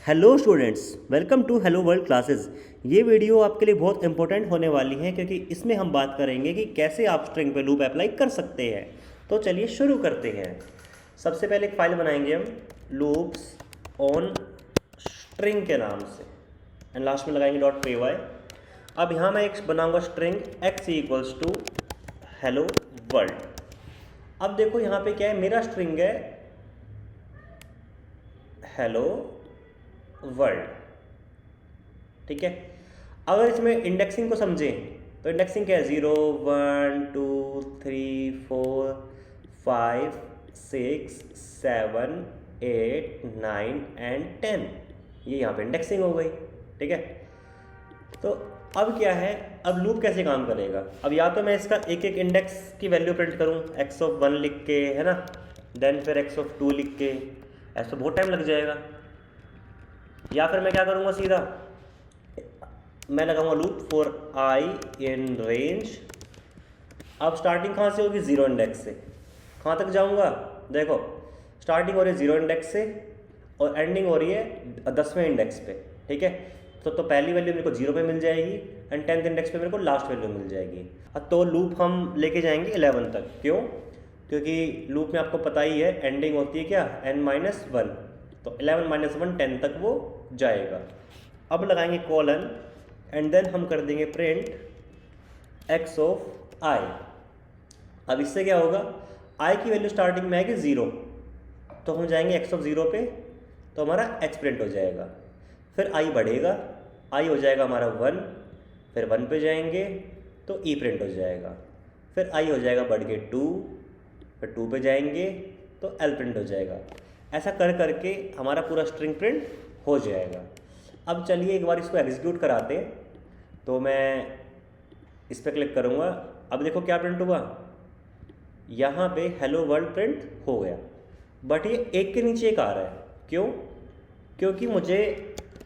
Hello students, welcome to hello world classes. ये video आपके लिए बहुत इंपॉर्टेंट होने वाली है क्योंकि इसमें हम बात करेंगे कि कैसे आप स्ट्रिंग पे लूप अप्लाई कर सकते हैं। तो चलिए शुरू करते हैं। सबसे पहले एक फ़ाइल बनाएंगे हम लूप्स ऑन स्ट्रिंग के नाम से एंड लास्ट में लगाएंगे .py। अब यहाँ मैं एक बनाऊंगा string x equals to hello world. अब देखो यहाँ पे क्या है, मेरा स्ट्रिंग है हेलो वर्ल्ड। ठीक है, अगर इसमें इंडेक्सिंग को समझें तो इंडेक्सिंग क्या है, 0 1 2 3 4 5 6 7 8 9 एंड 10, ये यहाँ पे इंडेक्सिंग हो गई। ठीक है, तो अब क्या है, अब लूप कैसे काम करेगा। अब या तो मैं इसका एक एक इंडेक्स की वैल्यू प्रिंट करूँ x(1) लिख के, है ना, देन फिर x(2) लिख के, ऐसा बहुत टाइम लग जाएगा। या फिर मैं क्या करूँगा, सीधा मैं लगाऊंगा loop for I in range. अब स्टार्टिंग कहाँ से होगी, 0 इंडेक्स से। कहाँ तक जाऊँगा, देखो स्टार्टिंग हो रही है 0 इंडेक्स से और एंडिंग हो रही है 10वें इंडेक्स पे। ठीक है, तो पहली वैल्यू मेरे को 0 पे मिल जाएगी एंड 10th इंडेक्स पे मेरे को लास्ट वैल्यू मिल जाएगी। तो लूप हम लेके जाएंगे 11 तक। क्यों, क्योंकि लूप में आपको पता ही है एंडिंग होती है क्या, n-1, तो 11-1 10 तक वो जाएगा। अब लगाएंगे कॉलन एंड देन हम कर देंगे प्रिंट x ऑफ i। अब इससे क्या होगा, i की वैल्यू स्टार्टिंग में आएगी 0, तो हम जाएंगे x ऑफ 0 पे, तो हमारा x प्रिंट हो जाएगा। फिर i बढ़ेगा, i हो जाएगा हमारा 1, फिर 1 पे जाएंगे तो e प्रिंट हो जाएगा। फिर i हो जाएगा बढ़ के 2, फिर 2 पे जाएंगे तो l प्रिंट हो जाएगा। ऐसा कर करके हमारा पूरा स्ट्रिंग प्रिंट हो जाएगा। अब चलिए एक बार इसको एग्जीक्यूट कराते हैं। तो मैं इस पर क्लिक करूँगा, अब देखो क्या प्रिंट हुआ, यहाँ पे हेलो वर्ल्ड प्रिंट हो गया, बट ये एक के नीचे एक आ रहा है। क्यों, क्योंकि मुझे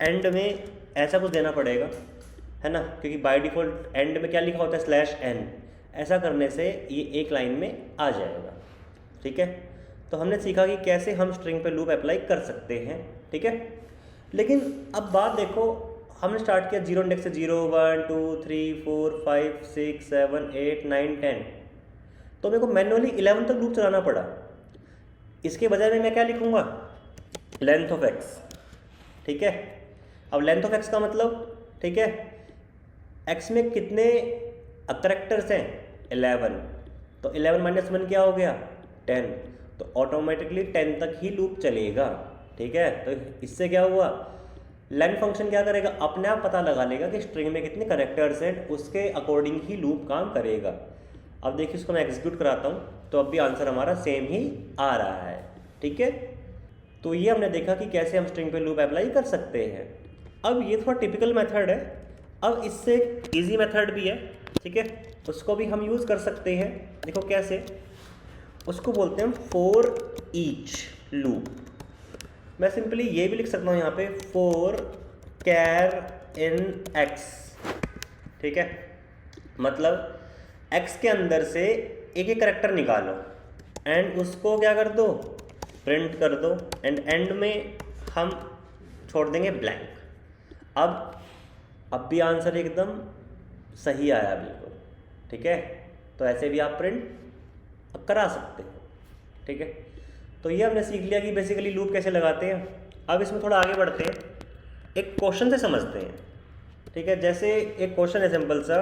एंड में ऐसा कुछ देना पड़ेगा, है ना, क्योंकि बाय डिफ़ॉल्ट एंड में क्या लिखा होता है /n। ऐसा करने से ये एक लाइन में आ जाएगा। ठीक है, तो हमने सीखा कि कैसे हम स्ट्रिंग पे लूप अप्लाई कर सकते हैं। ठीक है, लेकिन अब बात देखो, हमने स्टार्ट किया 0 इंडेक्स से, 0 1 2 3 4 5 6 7 8 9 10, तो मेरे को मैनुअली 11 तक लूप चलाना पड़ा। इसके बजाय में मैं क्या लिखूँगा, लेंथ ऑफ x। ठीक है, अब लेंथ ऑफ x का मतलब, ठीक है, x में कितने करैक्टर्स हैं, 11, तो 11-1 क्या हो गया, 10, तो ऑटोमेटिकली 10 तक ही लूप चलेगा। ठीक है, तो इससे क्या हुआ, लेन फंक्शन क्या करेगा, अपने आप पता लगा लेगा कि स्ट्रिंग में कितने करैक्टर्स हैं, उसके अकॉर्डिंग ही लूप काम करेगा। अब देखिए इसको मैं एग्जीक्यूट कराता हूँ तो अब भी आंसर हमारा सेम ही आ रहा है। ठीक है, तो ये हमने देखा कि कैसे हम स्ट्रिंग पे लूप अप्लाई कर सकते हैं। अब ये थोड़ा टिपिकल मेथड है, अब इससे ईजी मेथड भी है। ठीक है, उसको भी हम यूज़ कर सकते हैं। देखो कैसे, उसको बोलते हैं फॉर ईच लूप। मैं सिंपली ये भी लिख सकता हूँ यहाँ पे, फॉर कैर इन x। ठीक है, मतलब x के अंदर से एक एक करैक्टर निकालो एंड उसको क्या कर दो, प्रिंट कर दो, एंड एंड में हम छोड़ देंगे ब्लैंक। अब भी आंसर एकदम सही आया बिल्कुल। ठीक है, तो ऐसे भी आप प्रिंट करा सकते हो। ठीक है, तो ये हमने सीख लिया कि बेसिकली लूप कैसे लगाते हैं। अब इसमें थोड़ा आगे बढ़ते हैं, एक क्वेश्चन से समझते हैं। ठीक है, जैसे एक क्वेश्चन है सिंपल सा,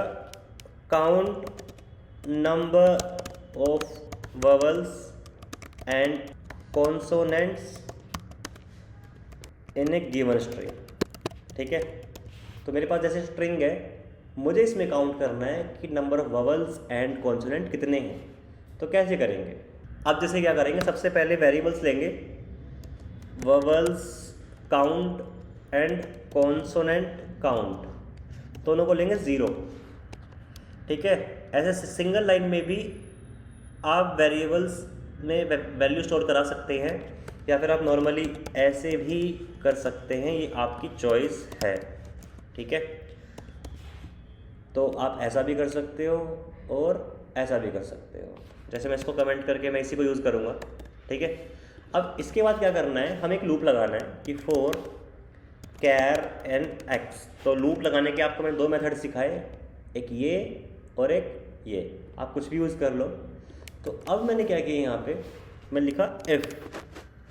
count number of vowels and consonants in A given string. ठीक है, तो मेरे पास जैसे स्ट्रिंग है, मुझे इसमें काउंट करना है कि number of vowels and consonant कितने हैं। तो कैसे करेंगे, अब जैसे क्या करेंगे, सबसे पहले वेरिएबल्स लेंगे, vowels count and consonant count, दोनों को लेंगे 0। ठीक है, ऐसे सिंगल लाइन में भी आप वेरिएबल्स में वैल्यू स्टोर करा सकते हैं, या फिर आप नॉर्मली ऐसे भी कर सकते हैं, ये आपकी चॉइस है। ठीक है, तो आप ऐसा भी कर सकते हो और ऐसा भी कर सकते हो। जैसे मैं इसको कमेंट करके मैं इसी को यूज़ करूँगा। ठीक है, अब इसके बाद क्या करना है, हमें एक लूप लगाना है कि फॉर कैर एन एक्स। तो लूप लगाने के आपको मैंने दो मेथड सिखाए, एक ये और एक ये, आप कुछ भी यूज़ कर लो। तो अब मैंने क्या किया, यहाँ पे मैं लिखा इफ,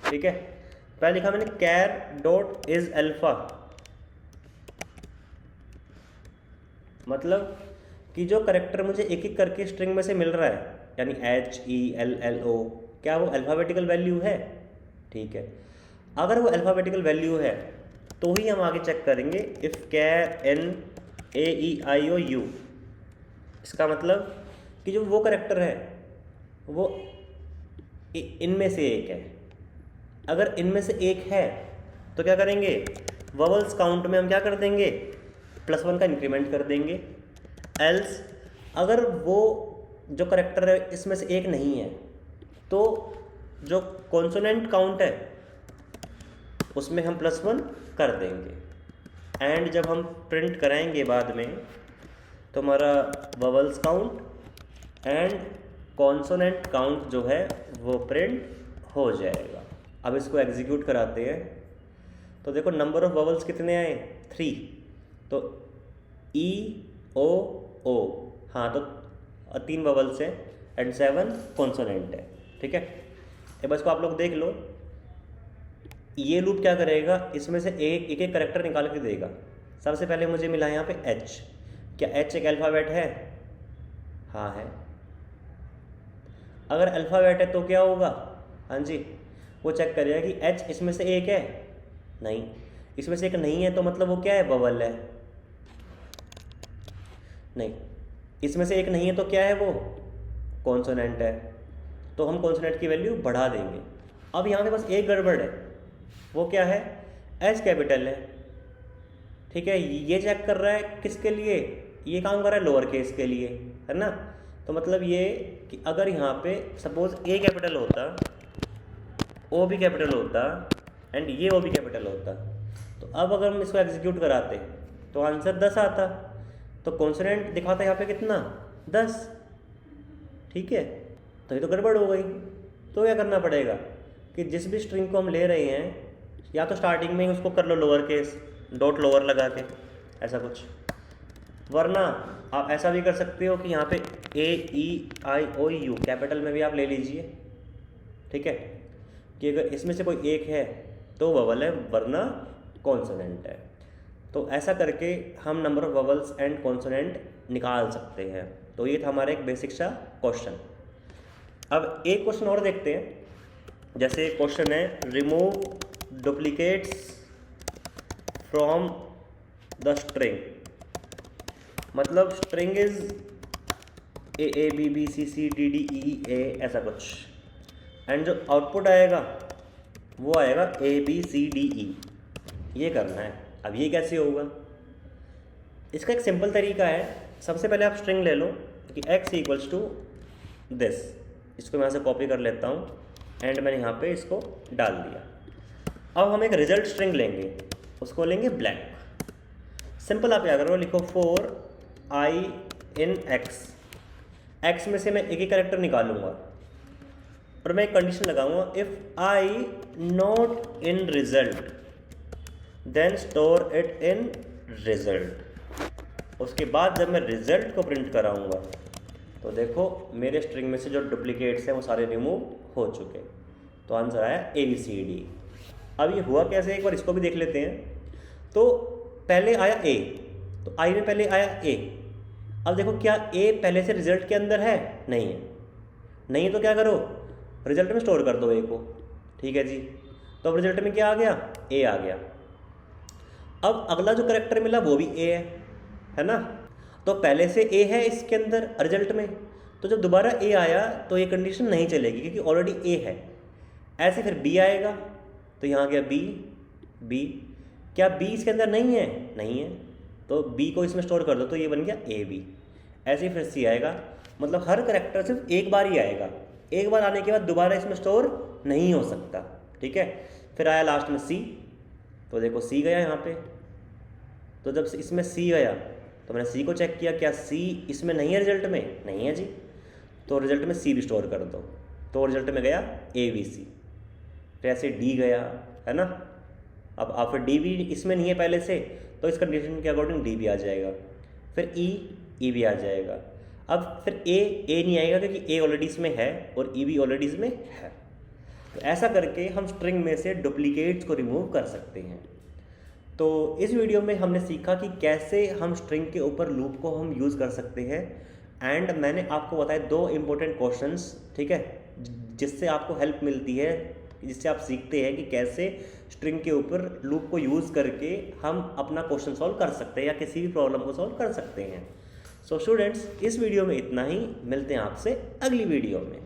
ठीक है। पहले लिखा मैंने कैर डॉट इज अल्फा, मतलब कि जो करेक्टर मुझे एक एक करके स्ट्रिंग में से मिल रहा है, यानी HELLO, क्या वो अल्फ़ाबेटिकल वैल्यू है? ठीक है, अगर वो अल्फ़ाबेटिकल वैल्यू है तो ही हम आगे चेक करेंगे इफ़ कैर NAEIOU। इसका मतलब कि जो वो करेक्टर है वो इनमें से एक है। अगर इनमें से एक है तो क्या करेंगे, वोवेल्स काउंट में हम क्या कर देंगे, +1 का इंक्रीमेंट कर देंगे। एल्स अगर वो जो करेक्टर है इसमें से एक नहीं है तो जो कॉन्सोनेंट काउंट है उसमें हम +1 कर देंगे। एंड जब हम प्रिंट कराएंगे बाद में तो हमारा vowels count and consonant count जो है वो प्रिंट हो जाएगा। अब इसको एग्जीक्यूट कराते हैं तो देखो नंबर ऑफ वोवेल्स कितने आए, 3। तो EOO, हाँ तो 3 वोवेल्स है एंड 7 कॉन्सोनेंट है, ठीक है। अब इसको आप लोग देख लो, ये लूप क्या करेगा, इसमें से एक एक करेक्टर निकाल के देगा। सबसे पहले मुझे मिला यहाँ पे H, क्या H एक अल्फ़ाबेट है? हाँ है। अगर अल्फ़ाबेट है तो क्या होगा, हाँ जी, वो चेक करेगा कि H इसमें से एक है, नहीं, इसमें से एक नहीं है तो मतलब वो क्या है, वोवेल है। नहीं, इसमें से एक नहीं है तो क्या है, वो कॉन्सोनेंट है। तो हम कॉन्सोनेंट की वैल्यू बढ़ा देंगे। अब यहाँ पे बस एक गड़बड़ है, वो क्या है, H कैपिटल है, ठीक है। ये चेक कर रहा है किसके लिए, ये काम कर रहा है लोअर केस के लिए, है ना। तो मतलब ये कि अगर यहाँ पे सपोज A कैपिटल होता, O भी कैपिटल होता एंड ये O भी कैपिटल होता, तो अब अगर हम इसको एग्जीक्यूट कराते तो आंसर 10 आता। तो कॉन्सोनेंट दिखाता है यहाँ पे कितना, 10, ठीक है। तो ये तो गड़बड़ हो गई। तो क्या करना पड़ेगा कि जिस भी स्ट्रिंग को हम ले रहे हैं या तो स्टार्टिंग में ही उसको कर लो लोअर केस, डॉट लोअर लगा के ऐसा कुछ, वरना आप ऐसा भी कर सकते हो कि यहाँ पे AEIOU कैपिटल में भी आप ले लीजिए, ठीक है, कि अगर इसमें से कोई एक है तो वोवेल है वरना कॉन्सोनेंट है। तो ऐसा करके हम number of vowels and consonant निकाल सकते हैं। तो ये था हमारा एक बेसिक सा क्वेश्चन। अब एक क्वेश्चन और देखते हैं, जैसे क्वेश्चन है remove duplicates from the string, मतलब स्ट्रिंग इज AABBCCDDEA ऐसा कुछ, एंड जो आउटपुट आएगा वो आएगा ABCDE, ये करना है। अब ये कैसे होगा, इसका एक सिंपल तरीका है। सबसे पहले आप स्ट्रिंग ले लो कि x इक्वल्स टू दिस, इसको मैं यहाँ से कॉपी कर लेता हूँ एंड मैंने यहाँ पे इसको डाल दिया। अब हम एक रिजल्ट स्ट्रिंग लेंगे, उसको लेंगे ब्लैंक। सिंपल आप क्या करो, लिखो for I in x, x में से मैं एक ही कैरेक्टर निकालूंगा और मैं एक कंडीशन लगाऊंगा, if I not in result then store it in result. उसके बाद जब मैं रिजल्ट को प्रिंट कराऊंगा तो देखो मेरे स्ट्रिंग में से जो डुप्लीकेट्स हैं वो सारे रिमूव हो चुके। तो आंसर आया ABCD। अब ये हुआ कैसे, एक बार इसको भी देख लेते हैं। तो पहले आया A, तो I में पहले आया A। अब देखो क्या A पहले से रिजल्ट के अंदर है, नहीं है, नहीं है तो क्या करो, रिजल्ट में स्टोर कर दो A को, ठीक है जी। तो अब रिजल्ट में क्या आ गया, A आ गया। अब अगला जो करेक्टर मिला वो भी A है ना। तो पहले से A है इसके अंदर रिजल्ट में, तो जब दोबारा A आया तो ये कंडीशन नहीं चलेगी क्योंकि ऑलरेडी A है। ऐसे फिर B आएगा, तो यहाँ गया B, क्या B इसके अंदर नहीं है, नहीं है, तो B को इसमें स्टोर कर दो तो ये बन गया AB। ऐसे ही फिर C आएगा, मतलब हर करेक्टर सिर्फ एक बार ही आएगा, एक बार आने के बाद दोबारा इसमें स्टोर नहीं हो सकता, ठीक है। फिर आया लास्ट में C, तो देखो C गया यहाँ पे। तो जब इसमें C गया तो मैंने C को चेक किया, क्या C इसमें नहीं है रिजल्ट में, नहीं है जी, तो रिजल्ट में C भी स्टोर कर दो, तो रिजल्ट में गया ABC। फिर ऐसे D गया, है ना। अब फिर डी भी इसमें नहीं है पहले से, तो इस कंडीशन के अकॉर्डिंग डी भी आ जाएगा, फिर ई भी आ जाएगा। अब फिर ए नहीं आएगा क्योंकि ए ऑलरेडी इसमें है और ई भी ऑलरेडी इसमें है। तो ऐसा करके हम स्ट्रिंग में से डुप्लीकेट्स को रिमूव कर सकते हैं। तो इस वीडियो में हमने सीखा कि कैसे हम स्ट्रिंग के ऊपर लूप को हम यूज़ कर सकते हैं, एंड मैंने आपको बताया 2 इम्पोर्टेंट क्वेश्चंस, ठीक है, जिससे आपको हेल्प मिलती है, जिससे आप सीखते हैं कि कैसे स्ट्रिंग के ऊपर लूप को यूज़ करके हम अपना क्वेश्चन सॉल्व कर सकते हैं या किसी भी प्रॉब्लम को सॉल्व कर सकते हैं। सो स्टूडेंट्स, इस वीडियो में इतना ही, मिलते हैं आपसे अगली वीडियो में।